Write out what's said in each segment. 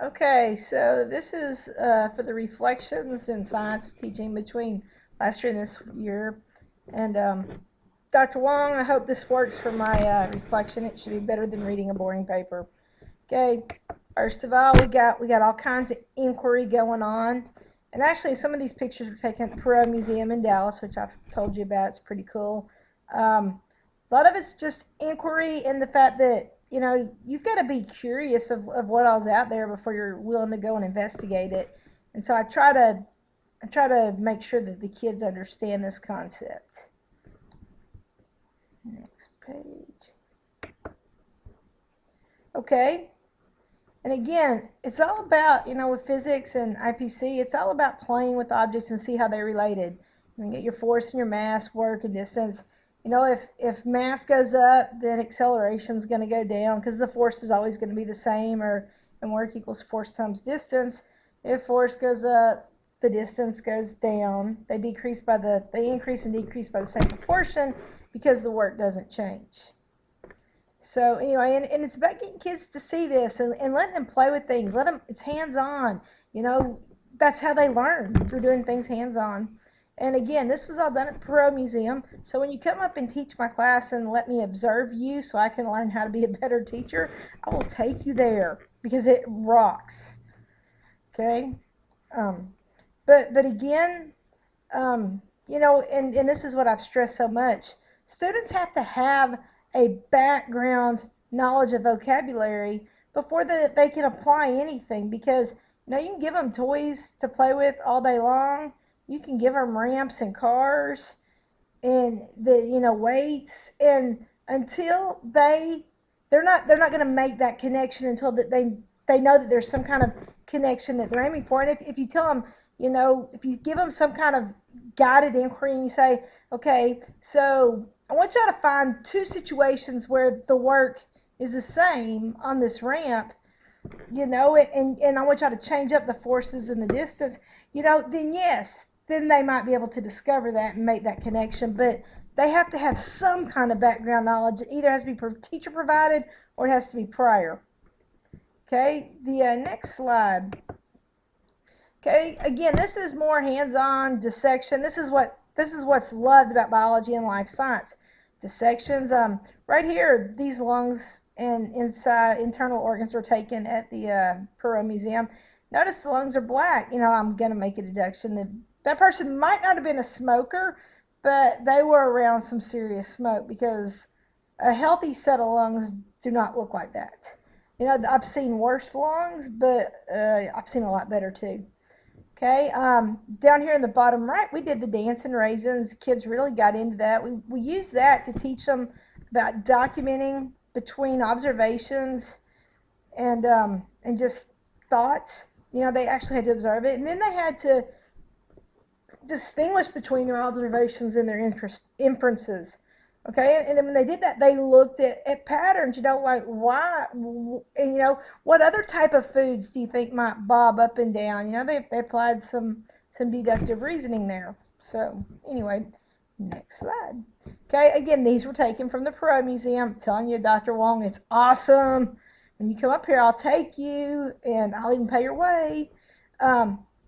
Okay, so this is for the reflections in science teaching between last year and this year. And Dr. Wong, I hope this works for my reflection. It should be better than reading a boring paper. Okay, first of all, we got all kinds of inquiry going on. And actually, some of these pictures were taken at the Perot Museum in Dallas, which I've told you about. It's pretty cool. A lot of it's just inquiry and the fact that you've got to be curious of what all's out there before you're willing to go and investigate it. And so I try to make sure that the kids understand this concept. Next page. Okay. And again, it's all about, with physics and IPC, it's all about playing with objects and see how they're related. You can get your force and your mass, work and distance. If mass goes up, then acceleration is going to go down because the force is always going to be the same, and work equals force times distance. If force goes up, the distance goes down. They increase and decrease by the same proportion because the work doesn't change. So anyway, and it's about getting kids to see this and letting them play with things. It's hands-on. That's how they learn, through doing things hands-on. And again, this was all done at the Perot Museum. So when you come up and teach my class and let me observe you so I can learn how to be a better teacher, I will take you there because it rocks. Okay? But again, and this is what I've stressed so much. Students have to have a background knowledge of vocabulary before they can apply anything, because you can give them toys to play with all day long. You can give them ramps and cars and the weights, and until they're not going to make that connection until that they know that there's some kind of connection that they're aiming for. And if you tell them, if you give them some kind of guided inquiry and you say, okay, so I want y'all to find two situations where the work is the same on this ramp, and I want y'all to change up the forces and the distance, then yes, then they might be able to discover that and make that connection. But they have to have some kind of background knowledge. It either has to be teacher provided or it has to be prior. Okay, the next slide. Okay, again, this is more hands-on dissection. This is what's loved about biology and life science. Dissections. Right here, these lungs and internal organs were taken at the Perot Museum. Notice the lungs are black. I'm going to make a deduction that person might not have been a smoker, but they were around some serious smoke, because a healthy set of lungs do not look like that. I've seen worse lungs, but I've seen a lot better too. Okay, down here in the bottom right, we did the dancing raisins. Kids really got into that. We used that to teach them about documenting between observations and just thoughts. They actually had to observe it, and then they had to distinguish between their observations and their inferences. Okay, and then when they did that, they looked at patterns, like why, and what other type of foods do you think might bob up and down? They applied some deductive reasoning there. So anyway, next slide. Okay, again, these were taken from the Perot Museum. I'm telling you, Dr. Wong, it's awesome. When you come up here, I'll take you, and I'll even pay your way.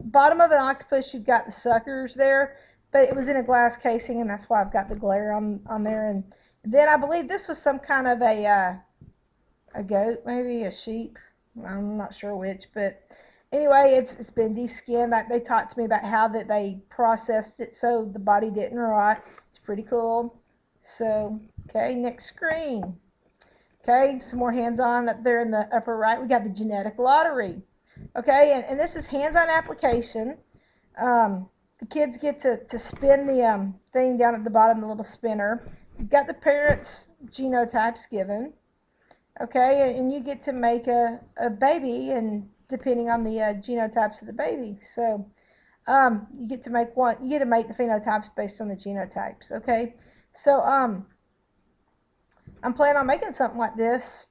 Bottom of an octopus, you've got the suckers there, but it was in a glass casing, and that's why I've got the glare on there. And then I believe this was some kind of a goat, maybe a sheep. I'm not sure which, but anyway, it's been de-skinned. They talked to me about how that they processed it so the body didn't rot. It's pretty cool. So, okay, next screen. Okay, some more hands-on up there in the upper right. We got the genetic lottery. Okay, and this is hands-on application. The kids get to spin the thing down at the bottom, the little spinner. You've got the parents' genotypes given. Okay, and you get to make a baby, and depending on the genotypes of the baby. So you get to make the phenotypes based on the genotypes. Okay, so I'm planning on making something like this.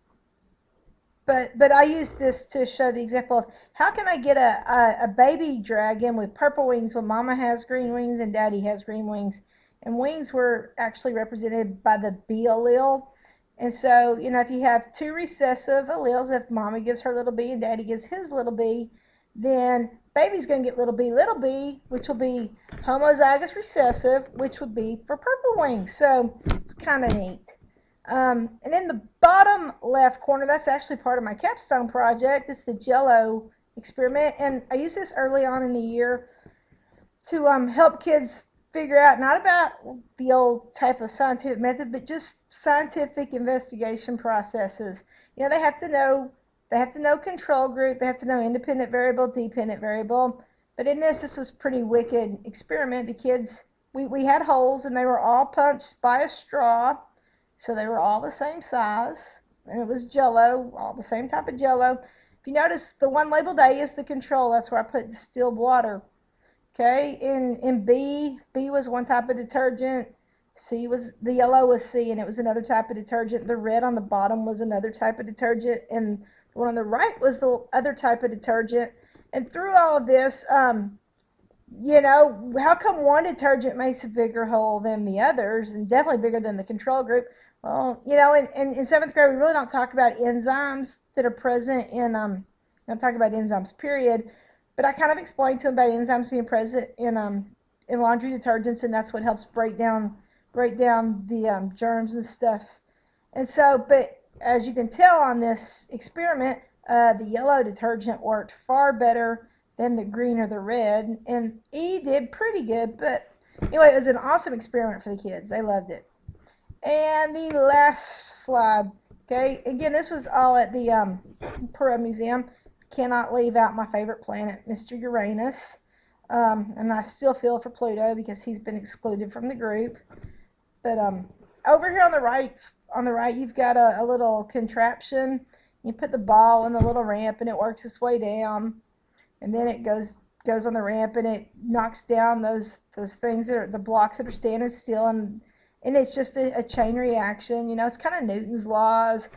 But I use this to show the example of how can I get a baby dragon with purple wings when mama has green wings and daddy has green wings. And wings were actually represented by the B allele. And so, if you have two recessive alleles, if mommy gives her little b and daddy gives his little b, then baby's going to get little b, which will be homozygous recessive, which would be for purple wings. So it's kind of neat. And in the bottom left corner, that's actually part of my capstone project. It's the Jello experiment, and I used this early on in the year to help kids figure out not about the old type of scientific method, but just scientific investigation processes. They have to know control group, they have to know independent variable, dependent variable. But in this was a pretty wicked experiment. The kids, we had holes, and they were all punched by a straw, so they were all the same size, and it was Jello, all the same type of Jello. If you notice, the one labeled A is the control. That's where I put distilled water. Okay, in B was one type of detergent. The yellow was C, and it was another type of detergent. The red on the bottom was another type of detergent, and the one on the right was the other type of detergent. And through all of this, how come one detergent makes a bigger hole than the others, and definitely bigger than the control group? Well, in seventh grade, we really don't talk about enzymes that are present in, don't talk about enzymes, period. But I kind of explained to them about enzymes being present in laundry detergents, and that's what helps break down the germs and stuff. And so, but as you can tell on this experiment, the yellow detergent worked far better than the green or the red, and E did pretty good. But anyway, it was an awesome experiment for the kids. They loved it. And the last slide. Okay, again, this was all at the Perot Museum. Cannot leave out my favorite planet, Mr. Uranus. And I still feel for Pluto because he's been excluded from the group. But over here on the right, you've got a little contraption. You put the ball in the little ramp, and it works its way down, and then it goes on the ramp, and it knocks down those things that are the blocks that are standing still, and it's just a chain reaction. It's kind of Newton's laws,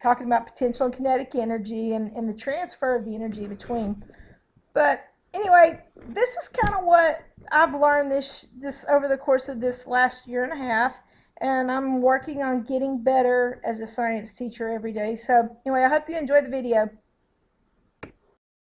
talking about potential and kinetic energy and the transfer of the energy between. But anyway, this is kind of what I've learned this over the course of this last year and a half, and I'm working on getting better as a science teacher every day. So anyway, I hope you enjoyed the video.